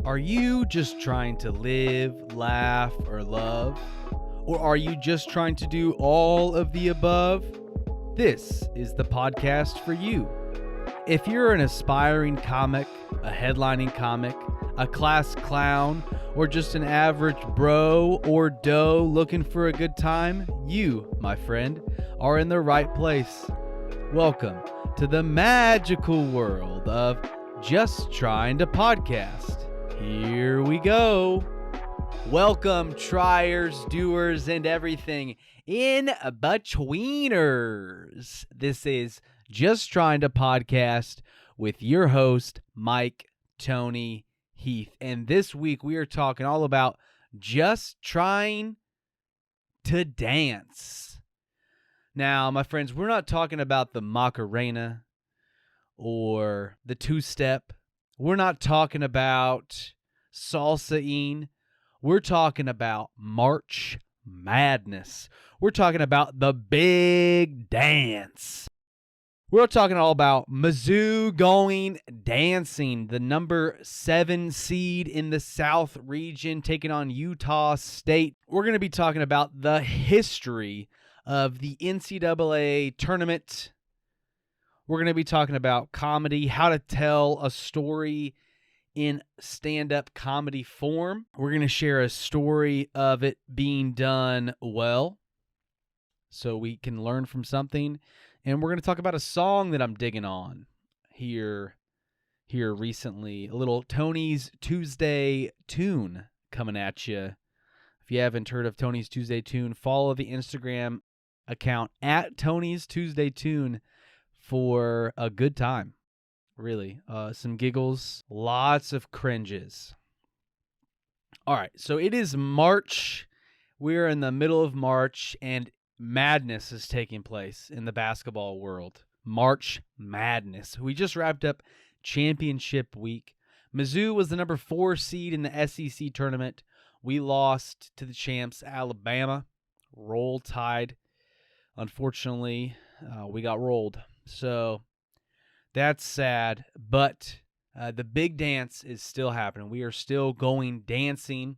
Are you just trying to live, laugh, or love? Or are you just trying to do all of the above? This is the podcast for you. If you're an aspiring comic, a headlining comic, a class clown, or just an average bro or doe looking for a good time, you, my friend, are in the right place. Welcome to the magical world of Just Trying to Podcast. Here we go. Welcome, triers, doers, and everything in betweeners. This is Just Trying to Podcast with your host, Mike Tony Heath. And this week we are talking all about just trying to dance. Now, my friends, we're not talking about the Macarena or the two-step. We're not talking about salsa-ing. We're talking about March Madness. We're talking about the big dance. We're talking all about Mizzou going dancing, the number 7 seed in the South region, taking on Utah State. We're going to be talking about the history of the NCAA tournament. We're going to be talking about comedy, how to tell a story in stand-up comedy form. We're going to share a story of it being done well so we can learn from something. And we're going to talk about a song that I'm digging on here recently. A little Tony's Tuesday Tune coming at you. If you haven't heard of Tony's Tuesday Tune, follow the Instagram account at Tony's Tuesday Tune for a good time. Really. Some giggles, lots of cringes. All right, so it is March. We're in the middle of March, and madness is taking place in the basketball world. March Madness. We just wrapped up championship week. Mizzou was the number 4 seed in the SEC tournament. We lost to the champs, Alabama. Roll Tide. Unfortunately, we got rolled. So that's sad, but the big dance is still happening. We are still going dancing.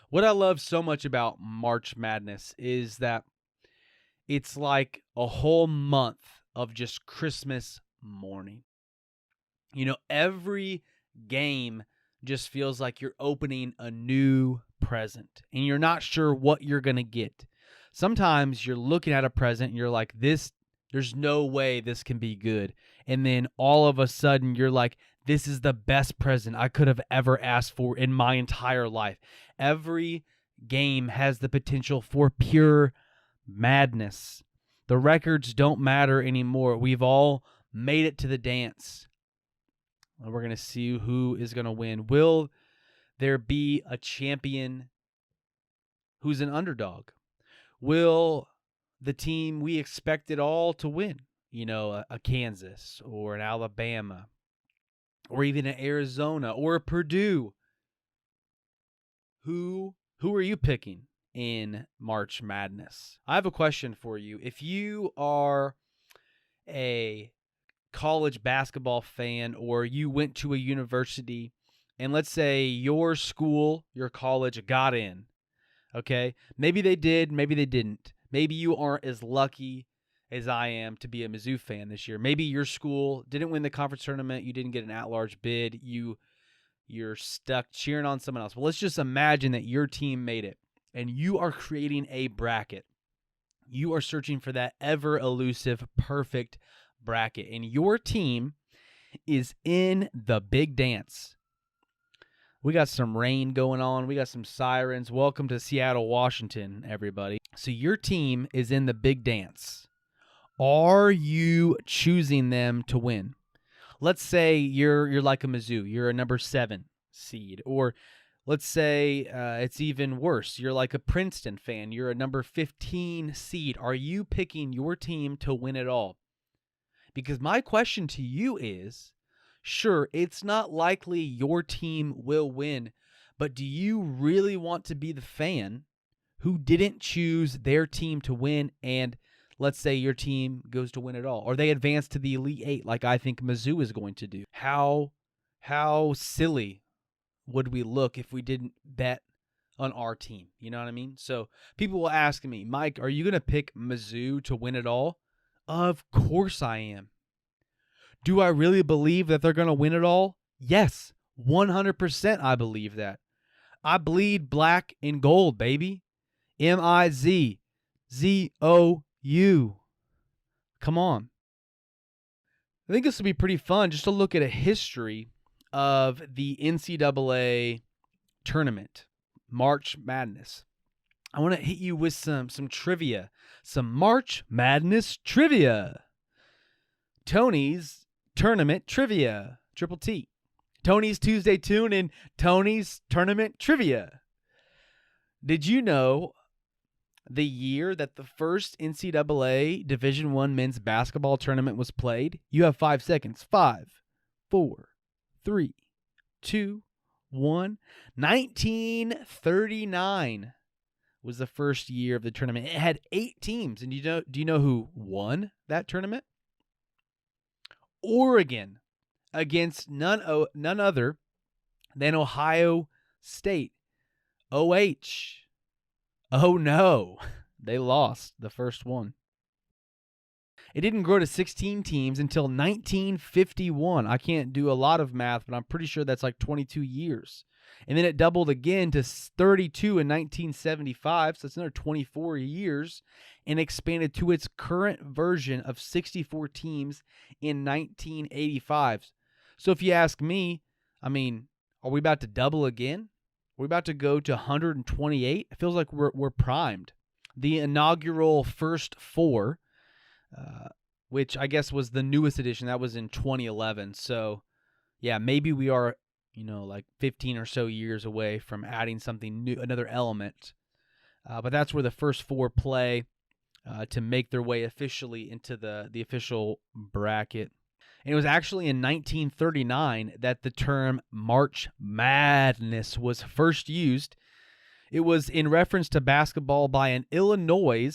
What I love so much about March Madness is that it's like a whole month of just Christmas morning. You know, every game just feels like you're opening a new present, and you're not sure what you're going to get. Sometimes you're looking at a present and you're like, there's no way this can be good. And then all of a sudden you're like, this is the best present I could have ever asked for in my entire life. Every game has the potential for pure madness. The records don't matter anymore. We've all made it to the dance. And we're going to see who is going to win. Will there be a champion who's an underdog? Will the team we expected all to win, you know, a Kansas or an Alabama or even an Arizona or a Purdue, who are you picking in March Madness? I have a question for you. If you are a college basketball fan or you went to a university and let's say your school, your college got in, okay? Maybe they did, maybe they didn't. Maybe you aren't as lucky as I am to be a Mizzou fan this year. Maybe your school didn't win the conference tournament. You didn't get an at-large bid. You're stuck cheering on someone else. Well, let's just imagine that your team made it, and you are creating a bracket. You are searching for that ever-elusive, perfect bracket, and your team is in the big dance. We got some rain going on. We got some sirens. Welcome to Seattle, Washington, everybody. So your team is in the big dance. Are you choosing them to win? Let's say you're like a Mizzou. You're a number 7 seed. Or let's say it's even worse. You're like a Princeton fan. You're a number 15 seed. Are you picking your team to win it all? Because my question to you is, sure, it's not likely your team will win, but do you really want to be the fan who didn't choose their team to win and let's say your team goes to win it all, or they advance to the Elite Eight like I think Mizzou is going to do? How silly would we look if we didn't bet on our team? You know what I mean? So people will ask me, Mike, are you going to pick Mizzou to win it all? Of course I am. Do I really believe that they're going to win it all? Yes, 100% I believe that. I bleed black and gold, baby. Mizzou. Come on. I think this will be pretty fun just to look at a history of the NCAA tournament, March Madness. I want to hit you with some trivia, some March Madness trivia. Tony's Tournament Trivia, Triple T. Tony's Tuesday Tune and Tony's Tournament Trivia. Did you know the year that the first NCAA Division I men's basketball tournament was played? You have 5 seconds. 5, 4, 3, 2, 1. 1939 was the first year of the tournament. It had 8 teams. And do you know who won that tournament? Oregon, against none other than Ohio State. OH. Oh no, they lost the first one. It didn't grow to 16 teams until 1951. I can't do a lot of math, but I'm pretty sure that's like 22 years. And then it doubled again to 32 in 1975, so it's another 24 years, and expanded to its current version of 64 teams in 1985. So if you ask me, I mean, are we about to double again? We're about to go to 128. It feels like we're primed. The inaugural first 4, which I guess was the newest edition, that was in 2011. So, yeah, maybe we are, like 15 or so years away from adding something new, another element. But that's where the first 4 play to make their way officially into the official bracket. And it was actually in 1939 that the term March Madness was first used. It was in reference to basketball by an Illinois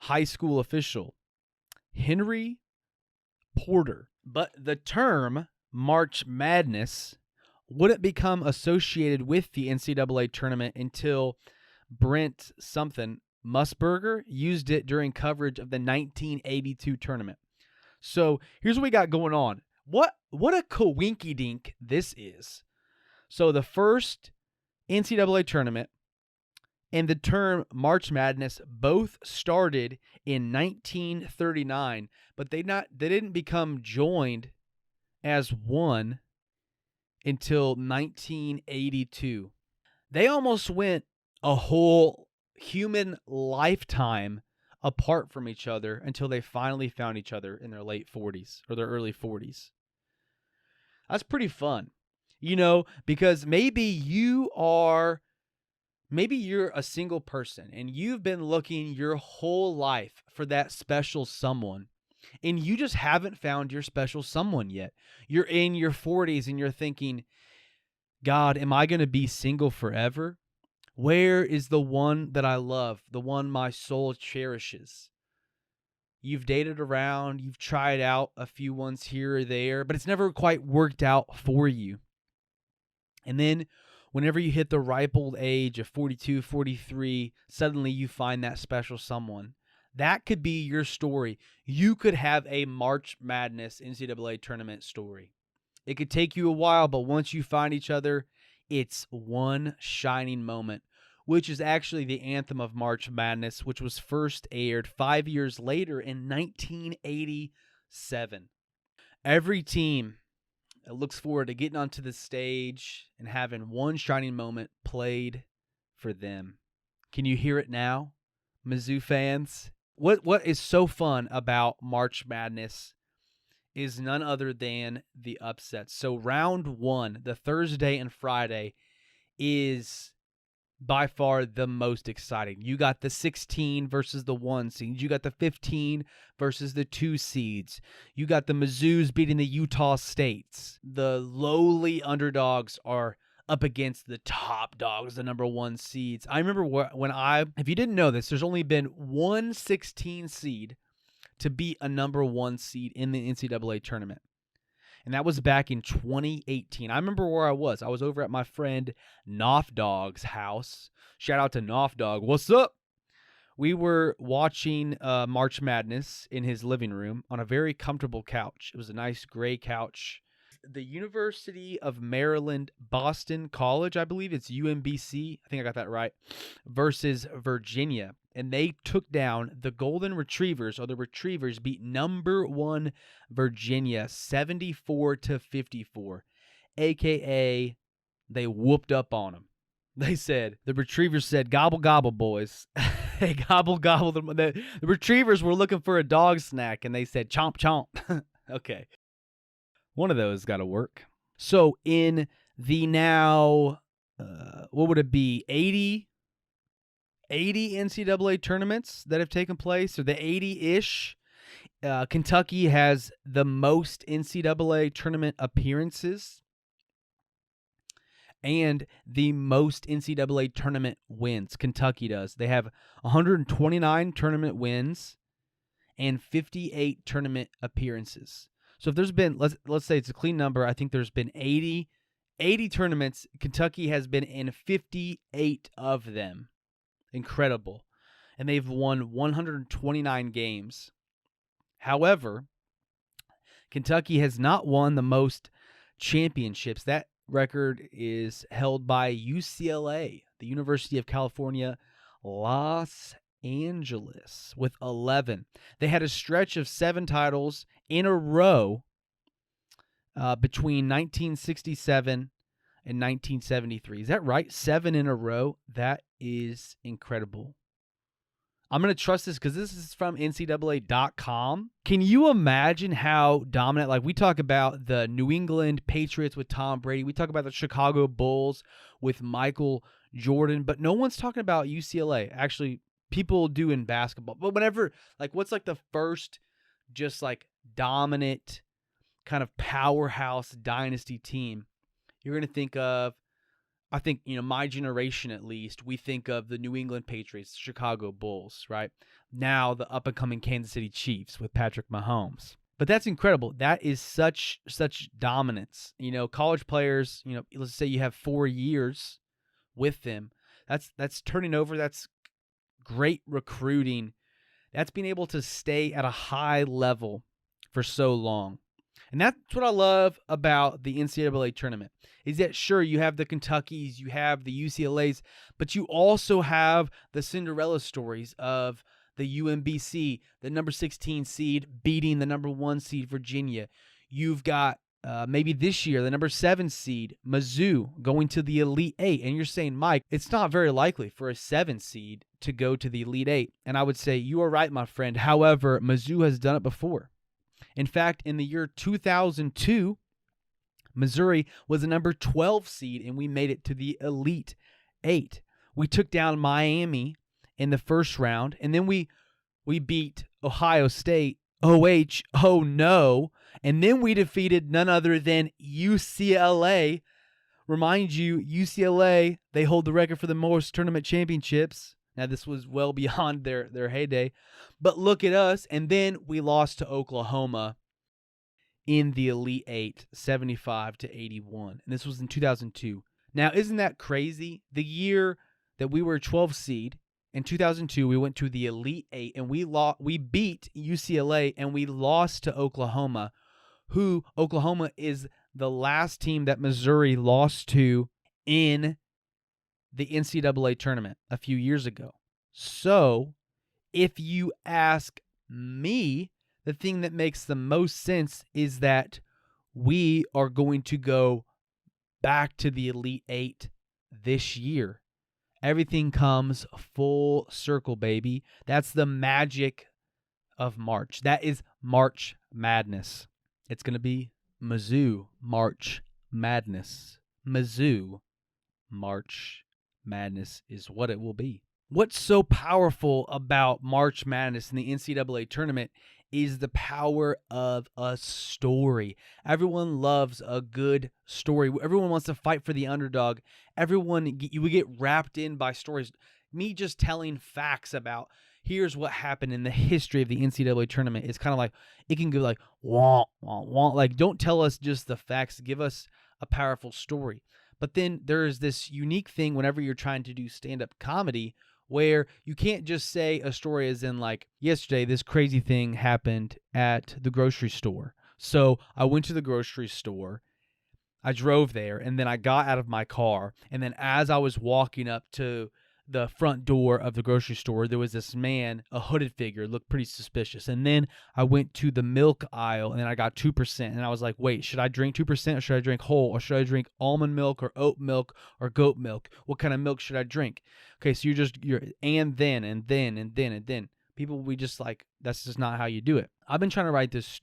high school official, Henry Porter. But the term March Madness wouldn't become associated with the NCAA tournament until Brent Musburger used it during coverage of the 1982 tournament. So here's what we got going on. What a coinky-dink this is. So the first NCAA tournament and the term March Madness both started in 1939, but they didn't become joined as one until 1982. They almost went a whole human lifetime apart from each other until they finally found each other in their late 40s or their early 40s. That's pretty fun, because maybe you're a single person and you've been looking your whole life for that special someone, and you just haven't found your special someone yet. You're in your 40s and you're thinking, God, am I going to be single forever? Where is the one that I love, the one my soul cherishes? You've dated around, you've tried out a few ones here or there, but it's never quite worked out for you. And then whenever you hit the ripe old age of 42, 43, suddenly you find that special someone. That could be your story. You could have a March Madness NCAA tournament story. It could take you a while, but once you find each other, it's one shining moment, which is actually the anthem of March Madness, which was first aired 5 years later in 1987. Every team looks forward to getting onto the stage and having one shining moment played for them. Can you hear it now, Mizzou fans? What is so fun about March Madness is none other than the upsets. So round 1, the Thursday and Friday, is by far the most exciting. You got the 16 versus the 1 seeds. You got the 15 versus the 2 seeds. You got the Mizzous beating the Utah States. The lowly underdogs are up against the top dogs, the number 1 seeds. I remember if you didn't know this, there's only been one 16 seed to beat a number 1 seed in the NCAA tournament. And that was back in 2018. I remember where I was. I was over at my friend Knopf Dog's house. Shout out to Knopf Dog. What's up? We were watching March Madness in his living room on a very comfortable couch. It was a nice gray couch. The University of Maryland, Boston College, I believe it's UMBC. I think I got that right. Versus Virginia. And they took down the Golden Retrievers, or the Retrievers beat number 1 Virginia 74-54. AKA, they whooped up on them. They said, the Retrievers said, gobble, gobble, boys. Hey, gobble, gobble. The Retrievers were looking for a dog snack, and they said, chomp, chomp. Okay. One of those got to work. So in the now, what would it be, 80 NCAA tournaments that have taken place, or the 80-ish, Kentucky has the most NCAA tournament appearances and the most NCAA tournament wins. Kentucky does. They have 129 tournament wins and 58 tournament appearances. So if there's been, let's say it's a clean number, I think there's been 80 tournaments. Kentucky has been in 58 of them. Incredible. And they've won 129 games. However, Kentucky has not won the most championships. That record is held by UCLA, the University of California, Los Angeles, with 11. They had a stretch of 7 titles in a row between 1967 and 1973. Is that right? 7 in a row? That is incredible. I'm going to trust this because this is from NCAA.com. Can you imagine how dominant, like we talk about the New England Patriots with Tom Brady, we talk about the Chicago Bulls with Michael Jordan, but no one's talking about UCLA. Actually, people do in basketball. But whenever, like, what's like the first just like dominant kind of powerhouse dynasty team you're going to think of? I think, my generation at least, we think of the New England Patriots, Chicago Bulls, right? Now the up-and-coming Kansas City Chiefs with Patrick Mahomes. But that's incredible. That is such dominance. College players, let's say you have 4 years with them. That's turning over. That's great recruiting. That's being able to stay at a high level for so long. And that's what I love about the NCAA tournament, is that sure, you have the Kentuckys, you have the UCLAs, but you also have the Cinderella stories of the UMBC, the number 16 seed beating the number 1 seed Virginia. You've got maybe this year, the number 7 seed Mizzou going to the Elite 8. And you're saying, Mike, it's not very likely for a 7 seed to go to the Elite 8. And I would say, you are right, my friend. However, Mizzou has done it before. In fact, in the year 2002, Missouri was the number 12 seed, and we made it to the Elite 8. We took down Miami in the first round, and then we beat Ohio State, oh no, and then we defeated none other than UCLA. Remind you, UCLA, they hold the record for the most tournament championships. Now, this was well beyond their heyday. But look at us. And then we lost to Oklahoma in the Elite 8, 75-81. And this was in 2002. Now, isn't that crazy? The year that we were a 12 seed, in 2002, we went to the Elite 8, and we beat UCLA, and we lost to Oklahoma, who Oklahoma is the last team that Missouri lost to in the NCAA tournament a few years ago. So, if you ask me, the thing that makes the most sense is that we are going to go back to the Elite 8 this year. Everything comes full circle, baby. That's the magic of March. That is March Madness. It's going to be Mizzou March Madness. Mizzou March Madness is what it will be. What's so powerful about March Madness in the NCAA tournament is the power of a story. Everyone loves a good story. Everyone wants to fight for the underdog. You would get wrapped in by stories. Me just telling facts about here's what happened in the history of the NCAA tournament. It's kind of like, it can go like, wah, wah, wah. Like, don't tell us just the facts. Give us a powerful story. But then there's this unique thing whenever you're trying to do stand-up comedy where you can't just say a story as in like, yesterday this crazy thing happened at the grocery store. So I went to the grocery store, I drove there, and then I got out of my car, and then as I was walking up to the front door of the grocery store, there was this man, a hooded figure, looked pretty suspicious. And then I went to the milk aisle, and then I got 2%, and I was like, wait, should I drink 2% or should I drink whole, or should I drink almond milk or oat milk or goat milk? What kind of milk should I drink? Okay, so you're and then. People will be just like, that's just not how you do it. I've been trying to write this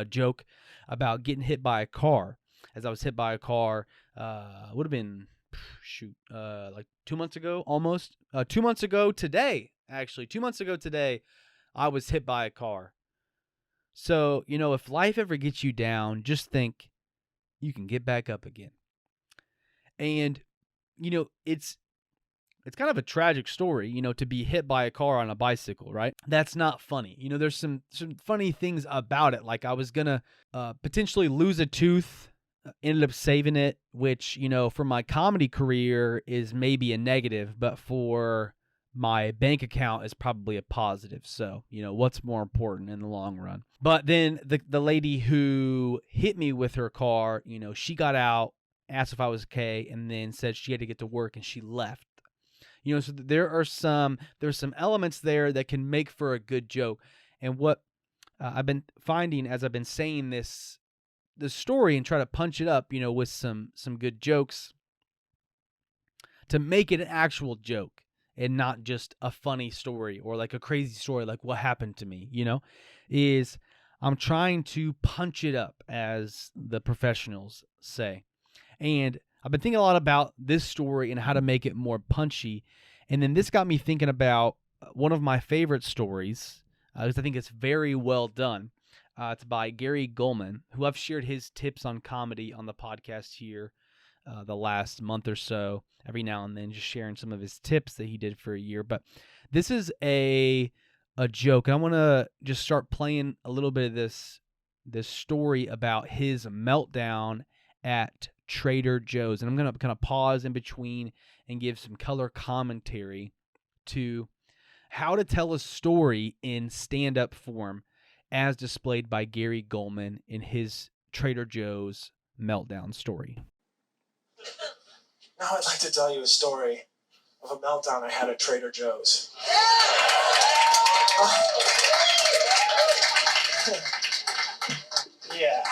joke about getting hit by a car. As I was hit by a car, would have been, like 2 months ago, almost. 2 months ago today, actually. 2 months ago today, I was hit by a car. So, if life ever gets you down, just think you can get back up again. And, it's kind of a tragic story, to be hit by a car on a bicycle, right? That's not funny. There's some funny things about it. Like I was going to potentially lose a tooth, ended up saving it, which, for my comedy career is maybe a negative, but for my bank account is probably a positive. So, what's more important in the long run? But then the lady who hit me with her car, she got out, asked if I was okay, and then said she had to get to work and she left. So there's some elements there that can make for a good joke. And what I've been finding as I've been saying this story and try to punch it up, with some good jokes to make it an actual joke and not just a funny story or like a crazy story like what happened to me, is I'm trying to punch it up, as the professionals say. And I've been thinking a lot about this story and how to make it more punchy. And then this got me thinking about one of my favorite stories, because I think it's very well done. It's by Gary Gulman, who I've shared his tips on comedy on the podcast here the last month or so, every now and then, just sharing some of his tips that he did for a year. But this is a joke, and I want to just start playing a little bit of this story about his meltdown at Trader Joe's. And I'm going to kind of pause in between and give some color commentary to how to tell a story in stand-up form as displayed by Gary Gulman in his Trader Joe's meltdown story. Now I'd like to tell you a story of a meltdown I had at Trader Joe's. Yeah.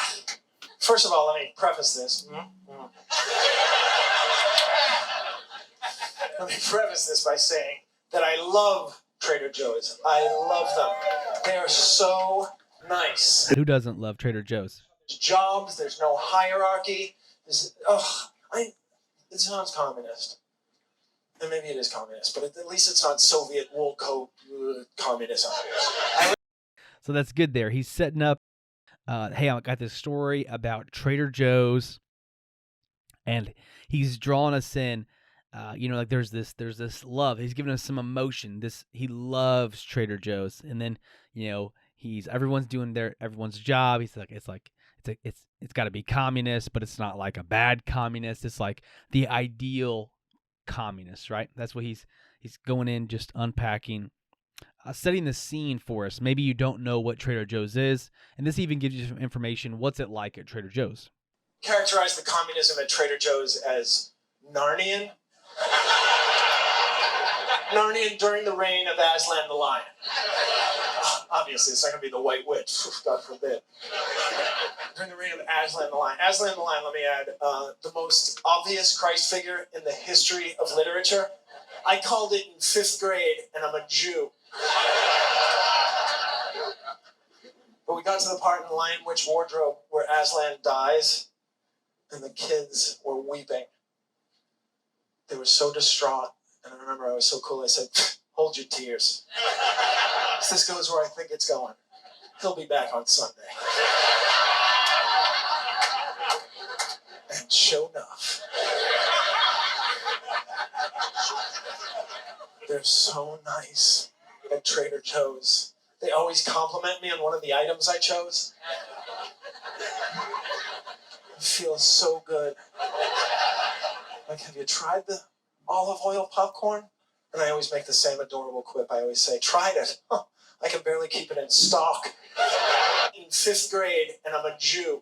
First of all, let me preface this. Let me preface this by saying that I love Trader Joe's. I love them. They are so nice. Who doesn't love Trader Joe's? There's jobs. There's no hierarchy. It sounds communist. And maybe it is communist, but at least it's not Soviet wool coat communism. So that's good there. He's setting up, hey, I got this story about Trader Joe's, and he's drawing us in. Like there's this love. He's giving us some emotion. He loves Trader Joe's, and then everyone's doing everyone's job. He's like it's got to be communist, but it's not like a bad communist. It's like the ideal communist, right? That's what he's going in, just unpacking, setting the scene for us. Maybe you don't know what Trader Joe's is, and this even gives you some information. What's it like at Trader Joe's? Characterize the communism at Trader Joe's as Narnian. Narnian during the reign of Aslan the Lion. Obviously, it's not going to be the White Witch, God forbid. During the reign of Aslan the Lion. Aslan the Lion, let me add, the most obvious Christ figure in the history of literature. I called it in 5th grade, and I'm a Jew. But we got to the part in The Lion Witch Wardrobe where Aslan dies, and the kids were weeping. They were so distraught, and I remember I was so cool, I said, hold your tears. If this goes where I think it's going, he'll be back on Sunday. And sure enough, they're so nice at Trader Joe's. They always compliment me on one of the items I chose. It feels so good. Like, have you tried the olive oil popcorn? And I always make the same adorable quip. I always say, tried it. Huh, I can barely keep it in stock. In 5th grade, and I'm a Jew.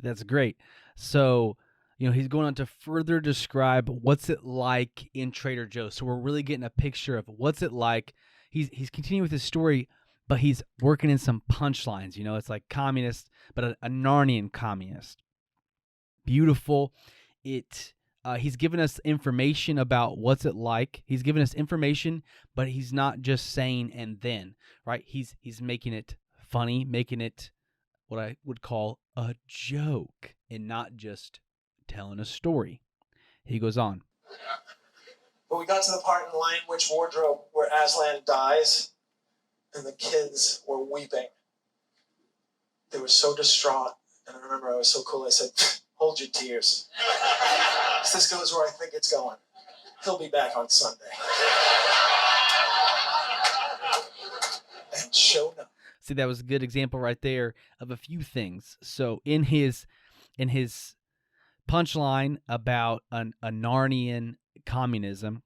That's great. So, he's going on to further describe what's it like in Trader Joe's. So we're really getting a picture of what's it like. He's continuing with his story, but he's working in some punchlines. It's like communist, but a Narnian communist. Beautiful. He's given us information about what's it like. He's given us information, but he's not just saying and then, right? He's making it funny, making it what I would call a joke and not just telling a story. He goes on. But we got to the part in Lion Witch Wardrobe where Aslan dies and the kids were weeping. They were so distraught. And I remember I was so cool. I said, hold your tears. If this goes where I think it's going, he'll be back on Sunday. And showed up. See, that was a good example right there of a few things. So in his punchline about a Narnian communism,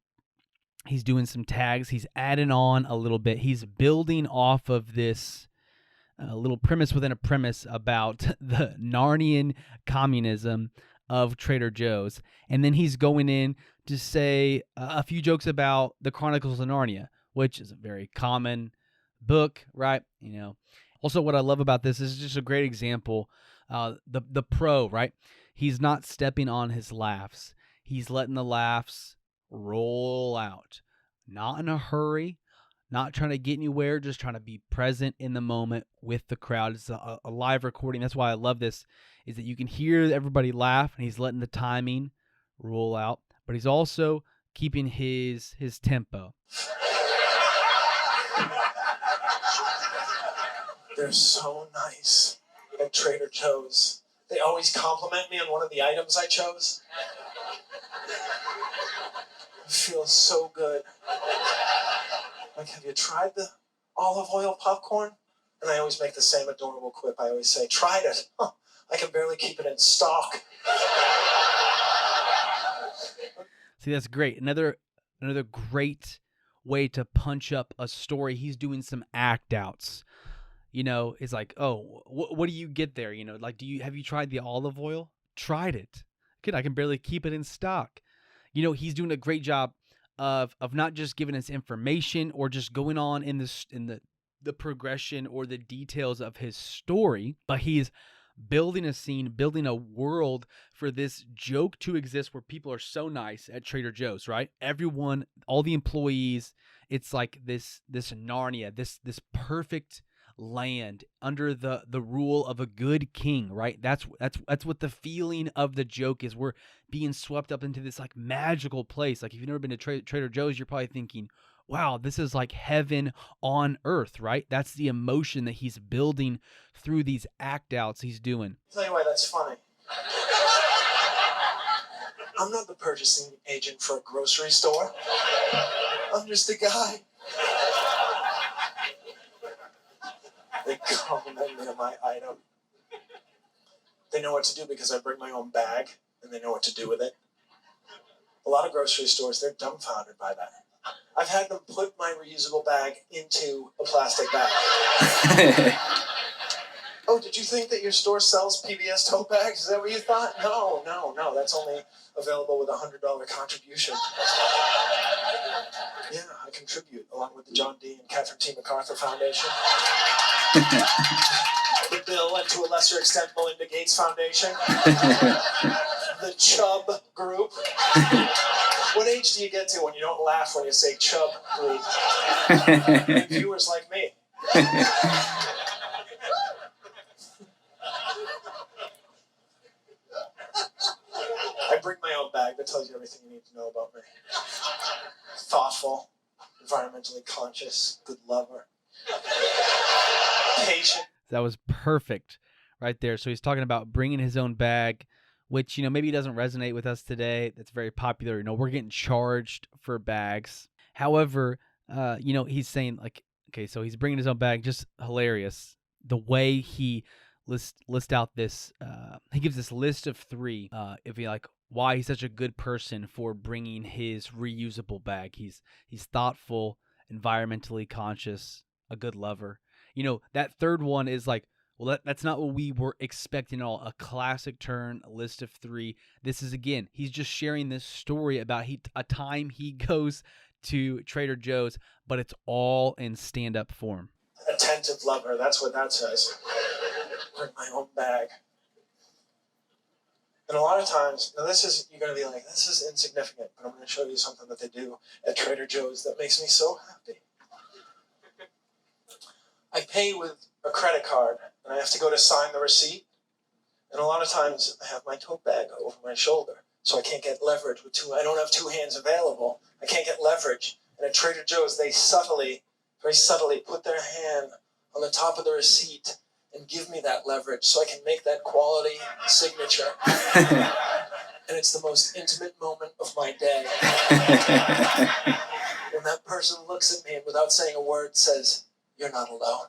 he's doing some tags. He's adding on a little bit. He's building off of this little premise within a premise about the Narnian communism of Trader Joe's. And then he's going in to say a few jokes about the Chronicles of Narnia, which is a very common book, right? Also what I love about this is just a great example. The pro, right? He's not stepping on his laughs. He's letting the laughs roll out. Not in a hurry, not trying to get anywhere, just trying to be present in the moment with the crowd. It's a live recording. That's why I love this, is that you can hear everybody laugh, and he's letting the timing roll out, but he's also keeping his tempo. They're so nice at Trader Joe's. They always compliment me on one of the items I chose. It feels so good. Like, have you tried the olive oil popcorn? And I always make the same adorable quip. I always say, tried it. Huh, I can barely keep it in stock. See, that's great. Another great way to punch up a story. He's doing some act outs. It's like, oh, what do you get there? Like, have you tried the olive oil? Tried it. Good, I can barely keep it in stock. He's doing a great job of not just giving us information or just going on in the progression or the details of his story, but he's building a scene, building a world for this joke to exist where people are so nice at Trader Joe's, right? Everyone, all the employees, it's like this Narnia, this perfect land under the rule of a good king, right? That's what the feeling of the joke is. We're being swept up into this like magical place. Like if you've never been to Trader Joe's, you're probably thinking, wow, this is like heaven on earth, right? That's the emotion that he's building through these act outs he's doing. I'll tell you why that's funny. I'm not the purchasing agent for a grocery store. I'm just a guy. They compliment me on my item. They know what to do because I bring my own bag, and they know what to do with it. A lot of grocery stores, they're dumbfounded by that. I've had them put my reusable bag into a plastic bag. Oh, did you think that your store sells PBS tote bags? Is that what you thought? No. That's only available with a $100 contribution. Yeah, I contribute along with the John D. and Catherine T. MacArthur Foundation. The Bill, and to a lesser extent, Melinda Gates Foundation. The Chubb Group. What age do you get to when you don't laugh when you say Chubb Group? Viewers like me. I bring my own bag that tells you everything you need to know about me. Thoughtful, environmentally conscious, good lover, patient. That was perfect right there. So he's talking about bringing his own bag, which, maybe doesn't resonate with us today. That's very popular. We're getting charged for bags. However, he's saying like, okay, so he's bringing his own bag, just hilarious. The way he list out this, he gives this list of 3. If you like, why he's such a good person for bringing his reusable bag. He's thoughtful, environmentally conscious, a good lover. That third one is like, well, that's not what we were expecting at all. A classic turn, a list of 3. This is, again, he's just sharing this story about a time he goes to Trader Joe's, but it's all in stand-up form. Attentive lover, that's what that says. Bring my own bag. And a lot of times, now you're going to be like, this is insignificant, but I'm going to show you something that they do at Trader Joe's that makes me so happy. I pay with a credit card, and I have to go to sign the receipt. And a lot of times, I have my tote bag over my shoulder, so I can't get leverage I don't have 2 hands available. I can't get leverage. And at Trader Joe's, they very subtly put their hand on the top of the receipt and give me that leverage so I can make that quality signature. And it's the most intimate moment of my day. When that person looks at me and without saying a word says, "You're not alone."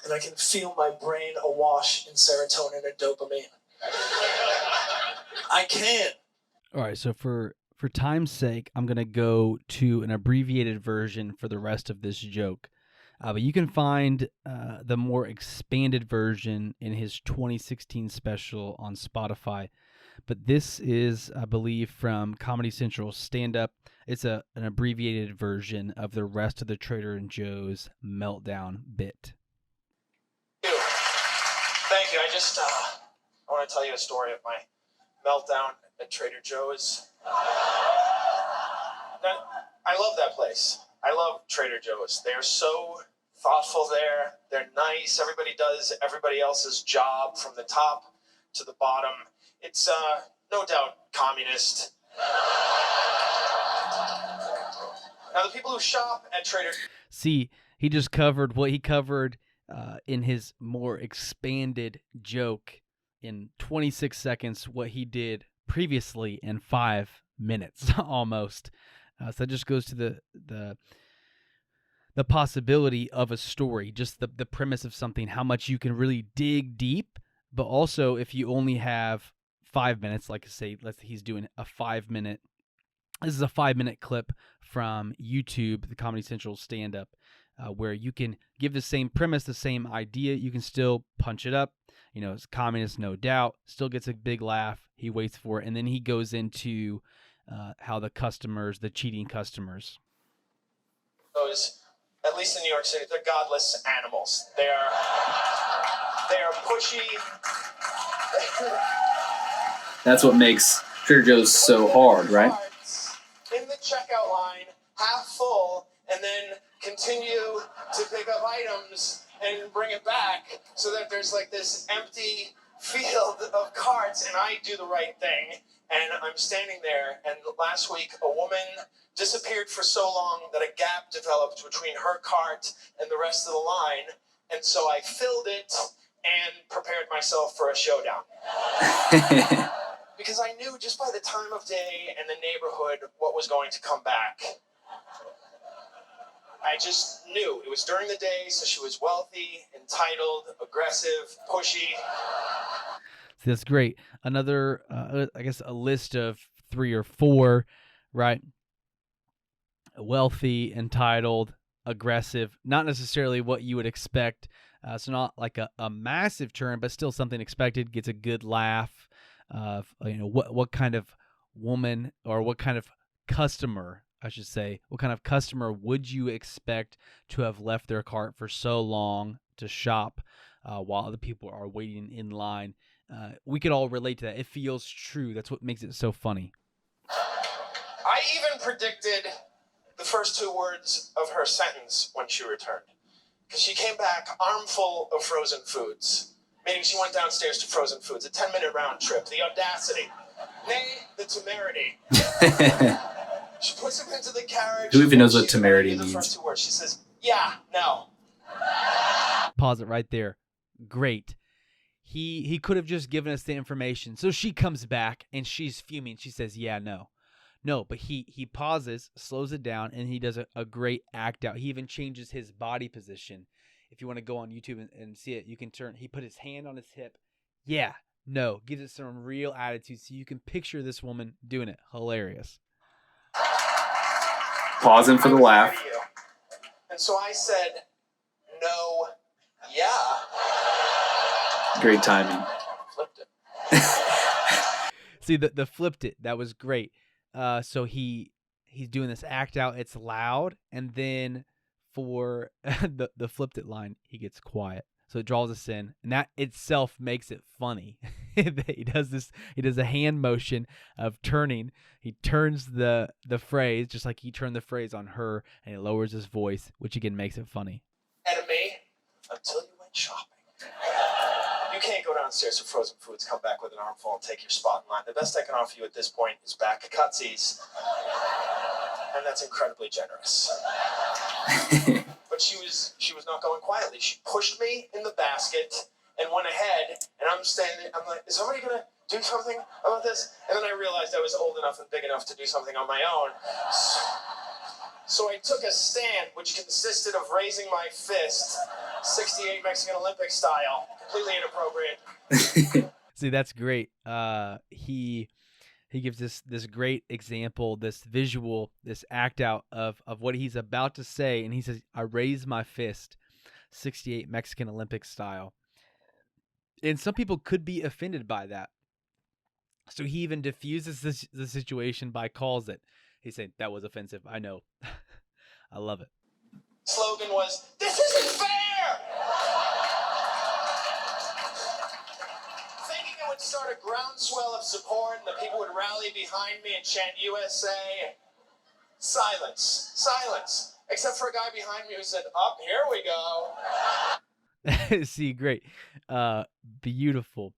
And I can feel my brain awash in serotonin and dopamine. I can't. All right, so for time's sake, I'm going to go to an abbreviated version for the rest of this joke. But you can find the more expanded version in his 2016 special on Spotify. But this is, I believe, from Comedy Central stand-up. It's an abbreviated version of the rest of the Trader Joe's Meltdown bit. Thank you. I want to tell you a story of my meltdown at Trader Joe's. Now, I love that place. I love Trader Joe's. They're so thoughtful there. They're nice. Everybody does everybody else's job from the top to the bottom. It's no doubt communist. Now, the people who shop at Trader... See, he just covered what he covered in his more expanded joke in 26 seconds, what he did previously in 5 minutes almost. So that just goes to the possibility of a story, just the premise of something, how much you can really dig deep, but also if you only have 5 minutes, like I say, he's doing a 5 minute. This is a 5 minute clip from YouTube, the Comedy Central stand-up, where you can give the same premise, the same idea. You can still punch it up. It's communist, no doubt. Still gets a big laugh. He waits for it, and then he goes into how the cheating customers. Those, at least in New York City, they're godless animals. They are pushy. That's what makes Trader Joe's so hard, right? In the checkout line, half full, and then continue to pick up items and bring it back so that there's like this empty field of carts, and I do the right thing. And I'm standing there, and last week a woman disappeared for so long that a gap developed between her cart and the rest of the line, and so I filled it and prepared myself for a showdown. Because I knew just by the time of day and the neighborhood what was going to come back. I just knew. It was during the day, so she was wealthy, entitled, aggressive, pushy. That's great. Another, I guess, a list of 3 or 4, right? Wealthy, entitled, aggressive. Not necessarily what you would expect. So not like a massive turn, but still something expected. Gets a good laugh. What kind of woman or what kind of customer, I should say, what kind of customer would you expect to have left their cart for so long to shop while other people are waiting in line? We could all relate to that. It feels true. That's what makes it so funny. I even predicted the first 2 words of her sentence when she returned. Because she came back armful of frozen foods. Meaning she went downstairs to frozen foods. A 10-minute round trip. The audacity. Nay, the temerity. She puts him into the carriage. Who even knows what temerity means? The first 2 words. She says, "Yeah, no." Pause it right there. Great. he could have just given us the information. So she comes back and she's fuming. She says, yeah, no, but he pauses, slows it down, and he does a great act out. He even changes his body position. If you want to go on YouTube and see it, you can he put his hand on his hip. Yeah, no, gives it some real attitude. So you can picture this woman doing it. Hilarious. Pausing for the laugh. And so I said, no, yeah. Great timing. Flipped it. See, the flipped it. That was great. So he's doing this act out. It's loud, and then for the flipped it line, he gets quiet. So it draws us in, and that itself makes it funny. He does a hand motion of turning. He turns the phrase just like he turned the phrase on her, and he lowers his voice, which again makes it funny. And me until you went shopping. You can't go downstairs for frozen foods, come back with an armful, and take your spot in line. The best I can offer you at this point is back cutsies, and that's incredibly generous. But she was not going quietly. She pushed me in the basket and went ahead, and I'm standing. I'm like, is somebody gonna do something about this? And then I realized I was old enough and big enough to do something on my own. So I took a stand, which consisted of raising my fist, 68 Mexican Olympic style, completely inappropriate. See, that's great. He gives this great example, this visual, this act out of what he's about to say, and he says, I raise my fist, 68 Mexican Olympic style. And some people could be offended by that. So he even diffuses the situation by calls it. He's saying, that was offensive. I know. I love it. Slogan was, this isn't fair! Thinking it would start a groundswell of support and the people would rally behind me and chant USA. Silence. Silence. Except for a guy behind me who said, up, here we go. See, great. Beautiful.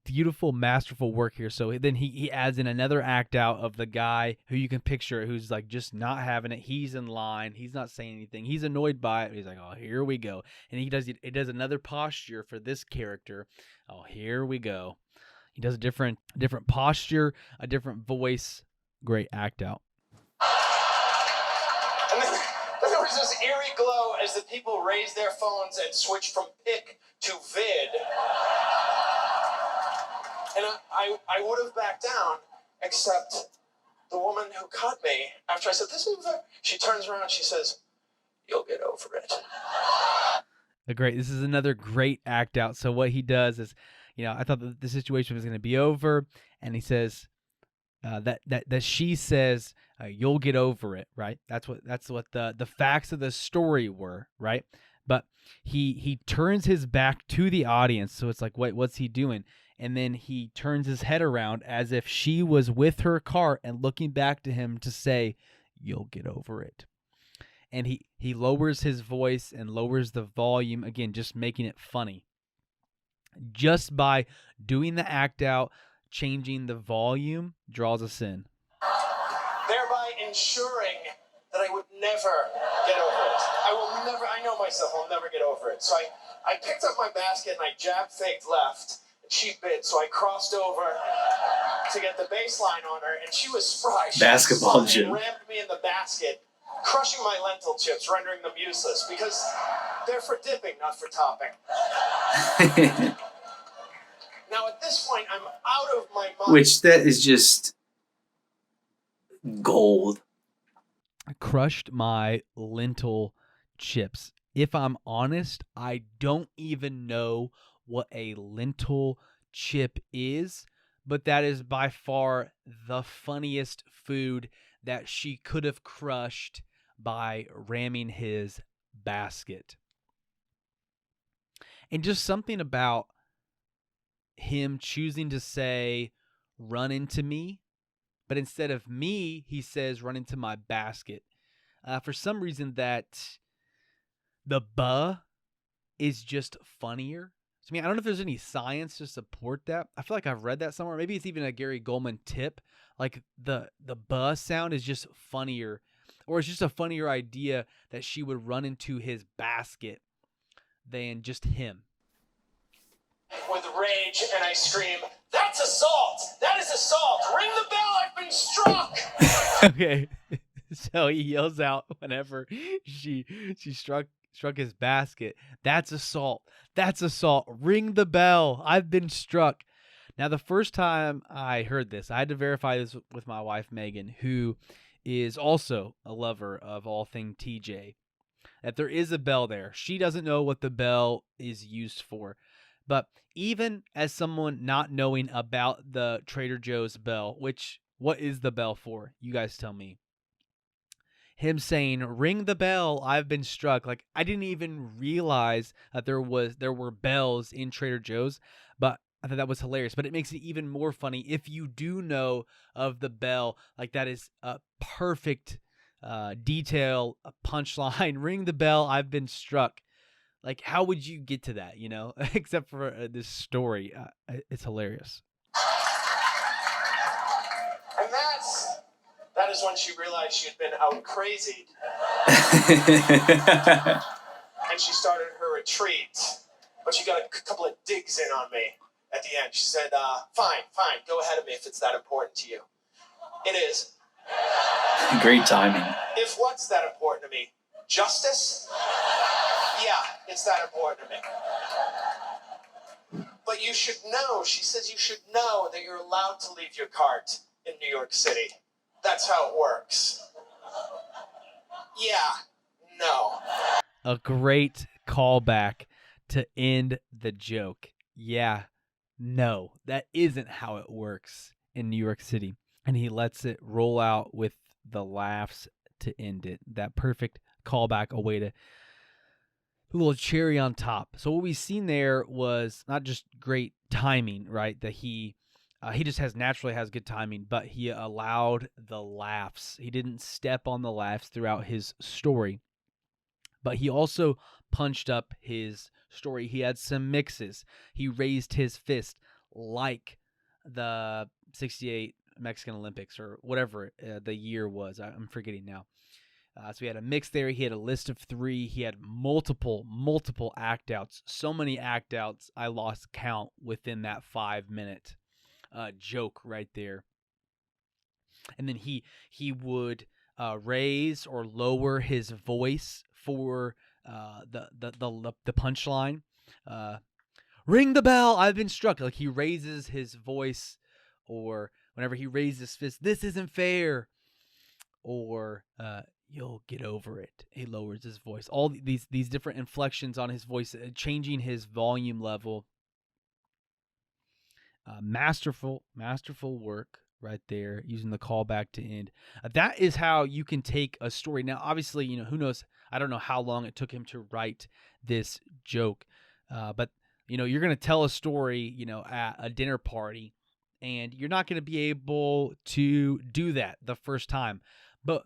Beautiful, masterful work here. So then he adds in another act out of the guy who you can picture who's like just not having it. He's in line. He's not saying anything. He's annoyed by it. He's like, oh, here we go. And he does another posture for this character. Oh, here we go. He does a different posture, a different voice. Great act out. And then there was this eerie glow as the people raised their phones and switched from pic to vid. And I would have backed down, except the woman who cut me, after I said, this is fair, she turns around and she says, you'll get over it. This is another great act out. So what he does is, I thought that the situation was going to be over, and he says that she says, you'll get over it, right? That's what the facts of the story were, right? But he turns his back to the audience, so it's like, wait, what's he doing? And then he turns his head around as if she was with her car and looking back to him to say, you'll get over it. And he lowers his voice and lowers the volume, again, just making it funny. Just by doing the act out, changing the volume, draws us in. Thereby ensuring that I would never get over it. I know myself, I'll never get over it. So I picked up my basket and I jab faked left. She bit, so I crossed over to get the baseline on her, and she was spry. Basketball gym. Rammed me in the basket, crushing my lentil chips, rendering them useless, because they're for dipping, not for topping. Now, at this point, I'm out of my mind. Which, that is just gold. I crushed my lentil chips. If I'm honest, I don't even know what a lentil chip is, but that is by far the funniest food that she could have crushed by ramming his basket. And just something about him choosing to say, run into me, but instead of me, he says, run into my basket. For some reason, that the buh is just funnier. I mean, I don't know if there's any science to support that. I feel like I've read that somewhere. Maybe it's even a Gary Gulman tip. Like the buh sound is just funnier, or it's just a funnier idea that she would run into his basket than just him. with rage, and I scream, "That's assault! That is assault! Ring the bell! I've been struck!" Okay. So he yells out whenever she struck his basket. That's assault. That's assault. Ring the bell. I've been struck. Now, the first time I heard this, I had to verify this with my wife, Megan, who is also a lover of all things TJ, that there is a bell there. She doesn't know what the bell is used for. But even as someone not knowing about the Trader Joe's bell, what is the bell for? You guys tell me. Him saying, "Ring the bell, I've been struck." Like, I didn't even realize that there were bells in Trader Joe's, but I thought that was hilarious. But it makes it even more funny if you do know of the bell. Like, that is a perfect detail, a punchline. "Ring the bell, I've been struck." Like, how would you get to that, except for this story? It's hilarious. And that is when she realized she had been out crazied. And she started her retreat. But she got a couple of digs in on me at the end. She said, fine, go ahead of me if it's that important to you. It is. Great timing. If what's that important to me? Justice? Yeah, it's that important to me. But you should know, she says you should know that you're allowed to leave your cart in New York City. That's how it works. Yeah, no. A great callback to end the joke. Yeah, no, that isn't how it works in New York City. And he lets it roll out with the laughs to end it. That perfect callback, a way to a little cherry on top. So what we've seen there was not just great timing, right? That he just naturally has good timing, but he allowed the laughs. He didn't step on the laughs throughout his story, but he also punched up his story. He had some mixes. He raised his fist like the 68 Mexican Olympics or whatever the year was. I'm forgetting now. So he had a mix there. He had a list of 3. He had multiple act outs. So many act outs, I lost count within that 5-minute joke right there. And then he would raise or lower his voice for the punchline. Ring the bell, I've been struck. Like, he raises his voice, or whenever he raises his fist, "This isn't fair," or "You'll get over it." He lowers his voice. All these different inflections on his voice, changing his volume level. Masterful work right there, using the callback to end. That is how you can take a story. Now, obviously, who knows? I don't know how long it took him to write this joke, but you're going to tell a story, at a dinner party, and you're not going to be able to do that the first time. But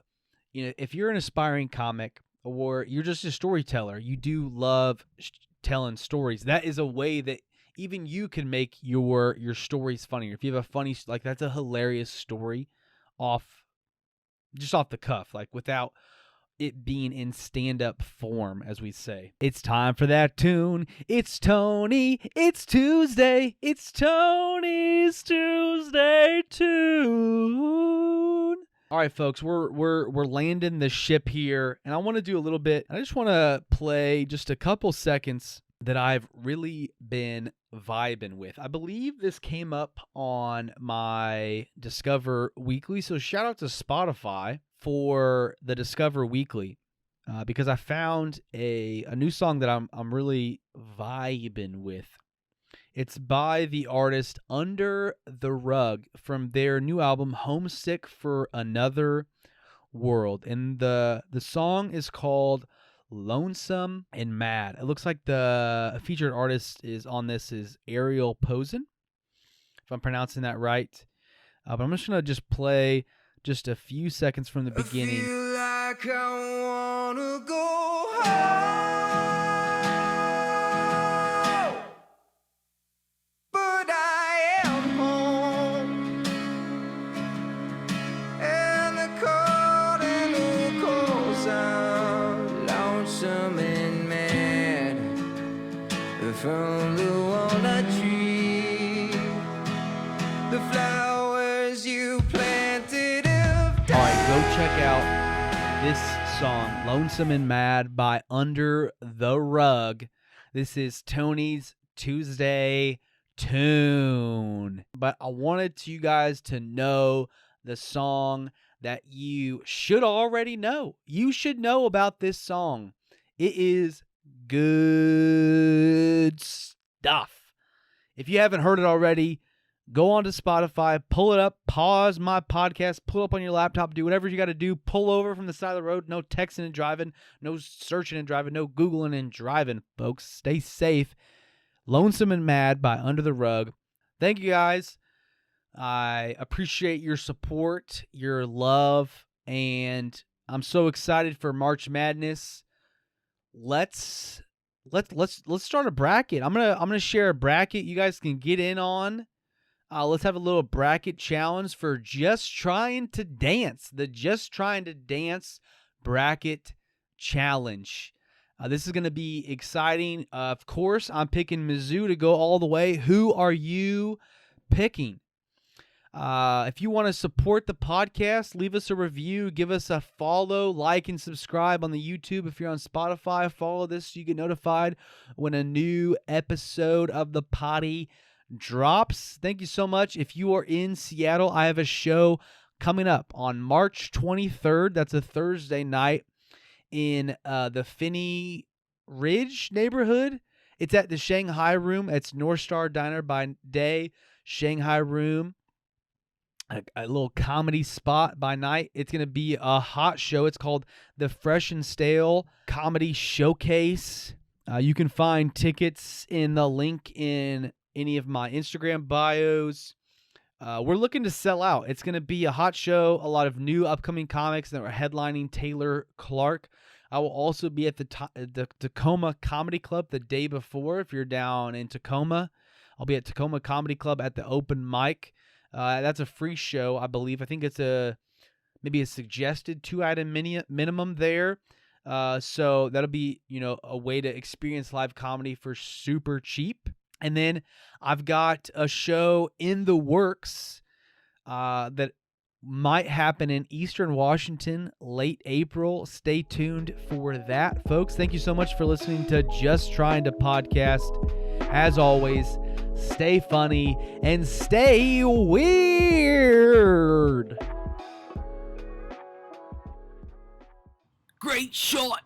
if you're an aspiring comic or you're just a storyteller, you do love telling stories. That is a way that even you can make your stories funnier. If you have a funny, like, that's a hilarious story off the cuff, like, without it being in stand-up form, as we say. It's time for that tune. It's Tony. It's Tuesday. It's Tony's Tuesday tune. All right, folks, we're landing the ship here, and I want to do a little bit. I just want to play just a couple seconds that I've really been vibing with. I believe this came up on my Discover Weekly, so shout out to Spotify for the Discover Weekly, because I found a new song that I'm really vibing with. It's by the artist Under the Rug from their new album Homesick for Another World, and the song is called Lonesome and Mad. It looks like the featured artist is on this is Ariel Posen, if I'm pronouncing that right. But I'm just going to play just a few seconds from the beginning. I feel like I wanna go home, but I am home, and the cold and the cold sound, lonesome and mad, from the one that the flowers you planted have died. All right, go check out this song, Lonesome and Mad by Under the Rug. This is Tony's Tuesday tune. But I wanted you guys to know the song that you should already know. You should know about this song. It is good stuff. If you haven't heard it already, go on to Spotify, pull it up, pause my podcast, pull it up on your laptop, do whatever you got to do, pull over from the side of the road. No texting and driving, no searching and driving, no Googling and driving, folks. Stay safe. Lonesome and Mad by Under the Rug. Thank you, guys. I appreciate your support, your love, and I'm so excited for March Madness. Let's start a bracket. I'm gonna share a bracket you guys can get in on. Let's have a little bracket challenge for Just Trying to Dance. The Just Trying to Dance bracket challenge. This is going to be exciting. Of course, I'm picking Mizzou to go all the way. Who are you picking? If you want to support the podcast, leave us a review, give us a follow, like, and subscribe on the YouTube. If you're on Spotify, follow this so you get notified when a new episode of the Poddy drops. Thank you so much. If you are in Seattle, I have a show coming up on March 23rd. That's a Thursday night in the Finney Ridge neighborhood. It's at the Shanghai Room. It's North Star Diner by day, Shanghai Room. A little comedy spot by night. It's going to be a hot show. It's called the Fresh and Stale Comedy Showcase. You can find tickets in the link in any of my Instagram bios. We're looking to sell out. It's going to be a hot show, a lot of new upcoming comics that are headlining Taylor Clark. I will also be at the Tacoma Comedy Club the day before. If you're down in Tacoma, I'll be at Tacoma Comedy Club at the open mic. That's a free show, I believe. I think it's maybe a suggested 2-item minimum there. So that'll be, a way to experience live comedy for super cheap. And then I've got a show in the works that might happen in Eastern Washington late April. Stay tuned for that, folks. Thank you so much for listening to Just Trying to Podcast. As always, stay funny and stay weird. Great shot.